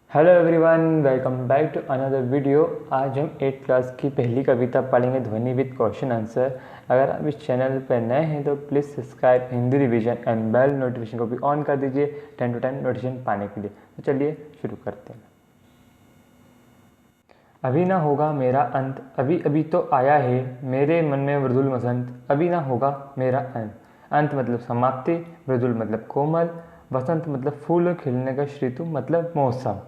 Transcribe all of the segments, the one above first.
Hello everyone, welcome back to another video. आज हम 8th class की पहली कविता पढ़ेंगे, ध्वनि विद क्वेश्चन आंसर। अगर आप इस चैनल पर नए हैं तो please subscribe Hindi revision and bell notification को भी ऑन कर दीजिए 10 to 10 नोटिफिकेशन पाने के लिए। तो चलिए शुरू करते हैं। अभी ना होगा मेरा अंत, अभी अभी तो आया है मेरे मन में मृदुल वसंत। अभी ना होगा मेरा अंत, अंत मतलब समाप्ति, मृदुल मतलब कोमल, वसंत मतलब फूल खिलने का ऋतु मतलब मौसम।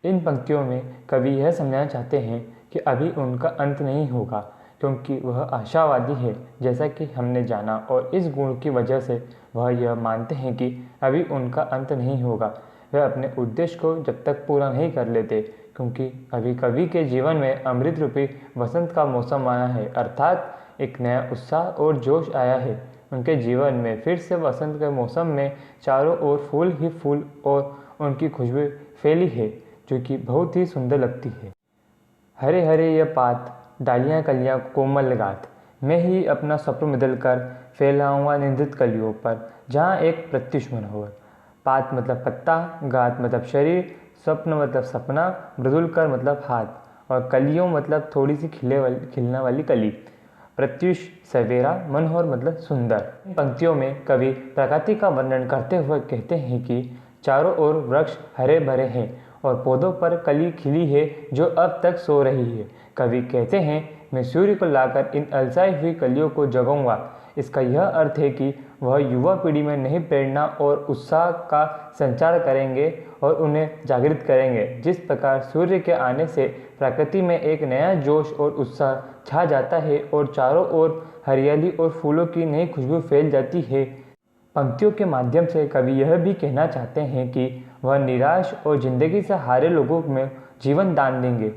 इन पंक्तियों में कवि यह समझाना चाहते हैं कि अभी उनका अंत नहीं होगा, क्योंकि वह आशावादी है जैसा कि हमने जाना, और इस गुण की वजह से वह यह मानते हैं कि अभी उनका अंत नहीं होगा। वह अपने उद्देश्य को जब तक पूरा नहीं कर लेते, क्योंकि अभी कवि के जीवन में अमृत रूपी वसंत का मौसम आया है, अर्थात एक नया उत्साह और जोश आया है। उनके जीवन में फिर से वसंत के मौसम में चारों ओर फूल ही फूल और उनकी खुशबू फैली है, जो कि बहुत ही सुंदर लगती है। हरे हरे ये पात, डालियाँ कलियाँ कोमल गात, मैं ही अपना स्वप्न बदल कर फैलाऊंगा निंदित कलियों पर, जहाँ एक प्रत्युष मनोहर। पात मतलब पत्ता, गात मतलब शरीर, स्वप्न मतलब सपना, मृदुल कर मतलब हाथ, और कलियों मतलब थोड़ी सी खिलने वाली कली। प्रत्युष सवेरा, मनोहर मतलब सुंदर। इन पंक्तियों में कवि प्रकृति का वर्णन करते हुए कहते हैं कि चारों ओर वृक्ष हरे भरे हैं और पौधों पर कली खिली है जो अब तक सो रही है। कवि कहते हैं, मैं सूर्य को लाकर इन अलसाई हुई कलियों को जगाऊंगा। इसका यह अर्थ है कि वह युवा पीढ़ी में नई प्रेरणा और उत्साह का संचार करेंगे और उन्हें जागृत करेंगे। जिस प्रकार सूर्य के आने से प्रकृति में एक नया जोश और उत्साह छा जाता है और चारों ओर हरियाली और फूलों की नई खुशबू फैल जाती है, पंक्तियों के माध्यम से कवि यह भी कहना चाहते हैं कि वह निराश और जिंदगी से हारे लोगों में जीवन दान देंगे।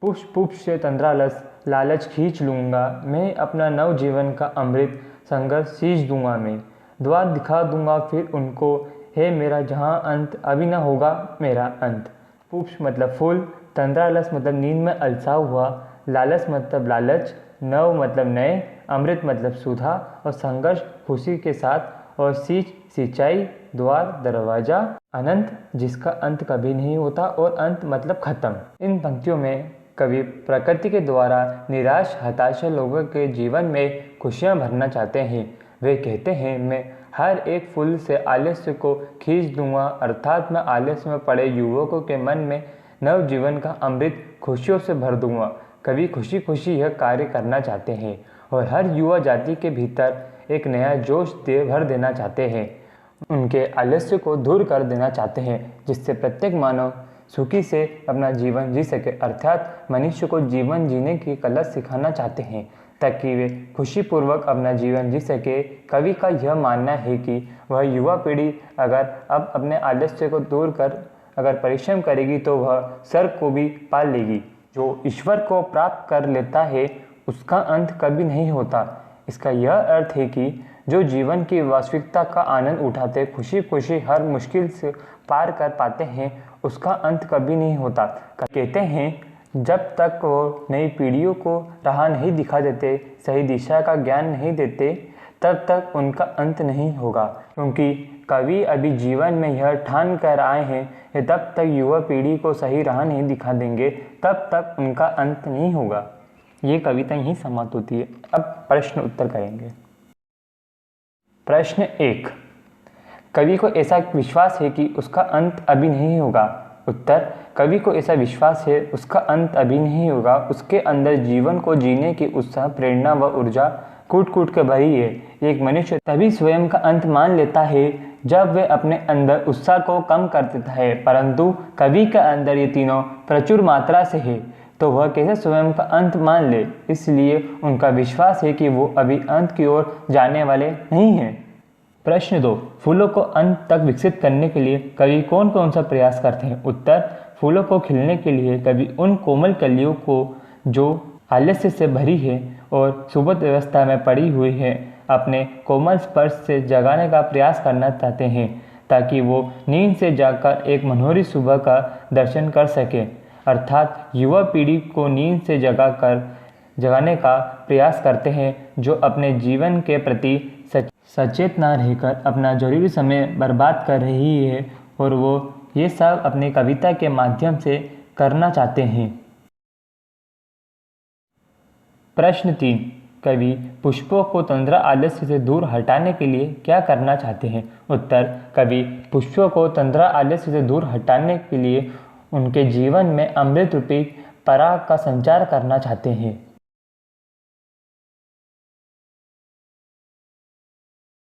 पुष्प पुष्प से तंद्रालस लालच खींच लूँगा, मैं अपना नव जीवन का अमृत संघर्ष सींच दूंगा। मैं द्वार दिखा दूंगा फिर उनको, है मेरा जहाँ अंत, अभी न होगा मेरा अंत। पुष्प मतलब फूल, तंद्रालस मतलब नींद में अलसा हुआ, लालच मतलब लालच, नव मतलब नए, अमृत मतलब सुधा, और संघर्ष खुशी के साथ, और सींच सिंचाई, द्वार दरवाजा, अनंत जिसका अंत कभी नहीं होता, और अंत मतलब खत्म। इन पंक्तियों में कवि प्रकृति के द्वारा निराश हताशा लोगों के जीवन में खुशियां भरना चाहते हैं। वे कहते हैं, मैं हर एक फूल से आलस्य को खींच दूंगा, अर्थात मैं आलस्य में पड़े युवकों के मन में नव जीवन का अमृत खुशियों से भर दूंगा। कवि खुशी खुशी यह कार्य करना चाहते हैं और हर युवा जाति के भीतर एक नया जोश भर देना चाहते हैं। उनके आलस्य को दूर कर देना चाहते हैं, जिससे प्रत्येक मानव सुखी से अपना जीवन जी सके, अर्थात मनुष्य को जीवन जीने की कला सिखाना चाहते हैं ताकि वे खुशीपूर्वक अपना जीवन जी सके। कवि का यह मानना है कि वह युवा पीढ़ी अगर अब अपने आलस्य को दूर कर अगर परिश्रम करेगी तो वह स्वर्ग को भी पा लेगी। जो ईश्वर को प्राप्त कर लेता है उसका अंत कभी नहीं होता। इसका यह अर्थ है कि जो जीवन की वास्तविकता का आनंद उठाते खुशी खुशी हर मुश्किल से पार कर पाते हैं, उसका अंत कभी नहीं होता। कहते हैं, जब तक वो नई पीढ़ियों को राह नहीं दिखा देते, सही दिशा का ज्ञान नहीं देते, तब तक उनका अंत नहीं होगा। क्योंकि कवि अभी जीवन में यह ठान कर आए हैं कि तब तक युवा पीढ़ी को सही राह नहीं दिखा देंगे, तब तक उनका अंत नहीं होगा। ये कविता यहीं समाप्त होती है। अब प्रश्न उत्तर करेंगे। प्रश्न 1, कवि को ऐसा विश्वास है कि उसका अंत अभी नहीं होगा। उत्तर, कवि को ऐसा विश्वास है उसका अंत अभी नहीं होगा। उसके अंदर जीवन को जीने की उत्साह, प्रेरणा व ऊर्जा कूट कूट के भरी है। एक मनुष्य तभी स्वयं का अंत मान लेता है जब वह अपने अंदर उत्साह को कम कर देता है, परंतु कवि के अंदर ये तीनों प्रचुर मात्रा से है, तो वह कैसे स्वयं का अंत मान ले। इसलिए उनका विश्वास है कि वो अभी अंत की ओर जाने वाले नहीं हैं। प्रश्न 2, फूलों को अंत तक विकसित करने के लिए कवि कौन कौन सा प्रयास करते हैं। उत्तर, फूलों को खिलने के लिए कवि उन कोमल कलियों को जो आलस्य से भरी है और सुबह अवस्था में पड़ी हुई है, अपने कोमल स्पर्श से जगाने का प्रयास करना चाहते हैं, ताकि वो नींद से जागकर एक मनोहरी सुबह का दर्शन कर सके। अर्थात युवा पीढ़ी को नींद से जगाने का प्रयास करते हैं, जो अपने जीवन के प्रति सचेत ना रहकर अपना जरूरी समय बर्बाद कर रही है, और वो ये सब अपनी कविता के माध्यम से करना चाहते हैं। प्रश्न 3, कवि पुष्पों को तंद्रा आलस्य से दूर हटाने के लिए क्या करना चाहते हैं? उत्तर, कवि पुष्पों को तंद्रा आलस्य से दूर हटाने के लिए उनके जीवन में अमृत रूपी पराग का संचार करना चाहते हैं।